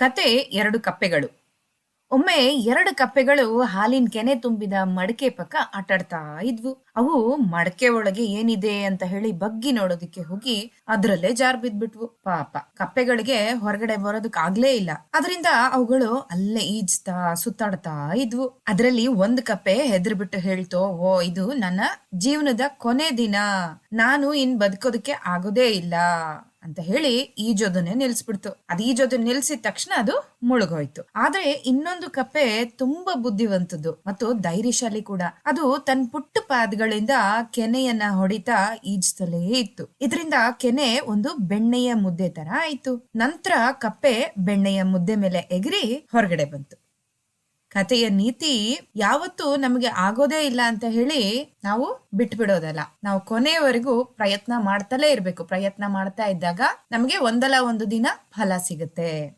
ಕತೆ ಎರಡು ಕಪ್ಪೆಗಳು. ಒಮ್ಮೆ ಎರಡು ಕಪ್ಪೆಗಳು ಹಾಲಿನ ಕೆನೆ ತುಂಬಿದ ಮಡಕೆ ಪಕ್ಕ ಆಟಾಡ್ತಾ ಇದ್ವು. ಅವು ಮಡಕೆ ಒಳಗೆ ಏನಿದೆ ಅಂತ ಹೇಳಿ ಬಗ್ಗಿ ನೋಡೋದಕ್ಕೆ ಹೋಗಿ ಅದ್ರಲ್ಲೇ ಜಾರ್ ಬಿದ್ಬಿಟ್ವು. ಪಾಪ ಕಪ್ಪೆಗಳಿಗೆ ಹೊರಗಡೆ ಬರೋದಕ್ ಆಗ್ಲೇ ಇಲ್ಲ. ಅದರಿಂದ ಅವುಗಳು ಅಲ್ಲೇ ಈಜ್ತಾ ಸುತ್ತಾಡ್ತಾ ಇದ್ವು. ಅದ್ರಲ್ಲಿ ಒಂದ್ ಕಪ್ಪೆ ಹೆದರ್ಬಿಟ್ಟು ಹೇಳ್ತೋ, ಓ ಇದು ನನ್ನ ಜೀವನದ ಕೊನೆ ದಿನ, ನಾನು ಇನ್ ಬದುಕೋದಕ್ಕೆ ಆಗೋದೇ ಇಲ್ಲ ಅಂತ ಹೇಳಿ ಈಜೋದನ್ನೇ ನಿಲ್ಸ್ಬಿಡ್ತು. ಅದ್ ಈಜೋದನ್ನ ನಿಲ್ಸಿದ ತಕ್ಷಣ ಅದು ಮುಳುಗೋಯ್ತು. ಆದ್ರೆ ಇನ್ನೊಂದು ಕಪ್ಪೆ ತುಂಬಾ ಬುದ್ಧಿವಂತದ್ದು ಮತ್ತು ಧೈರ್ಯಶಾಲಿ ಕೂಡ. ಅದು ತನ್ನ ಪುಟ್ಟ ಪಾದಗಳಿಂದ ಕೆನೆಯನ್ನ ಹೊಡಿತಾ ಈಜ್ತಲೇ ಇತ್ತು. ಇದರಿಂದ ಕೆನೆ ಒಂದು ಬೆಣ್ಣೆಯ ಮುದ್ದೆ ತರ ಆಯ್ತು. ನಂತರ ಕಪ್ಪೆ ಬೆಣ್ಣೆಯ ಮುದ್ದೆ ಮೇಲೆ ಎಗರಿ ಹೊರಗಡೆ ಬಂತು. ಕಥೆಯ ನೀತಿ ಯಾವತ್ತೂ ನಮಗೆ ಆಗೋದೇ ಇಲ್ಲ ಅಂತ ಹೇಳಿ ನಾವು ಬಿಟ್ಬಿಡೋದಲ್ಲ. ನಾವು ಕೊನೆಯವರೆಗೂ ಪ್ರಯತ್ನ ಮಾಡ್ತಲೇ ಇರ್ಬೇಕು. ಪ್ರಯತ್ನ ಮಾಡ್ತಾ ಇದ್ದಾಗ ನಮಗೆ ಒಂದಲ್ಲ ಒಂದು ದಿನ ಫಲ ಸಿಗುತ್ತೆ.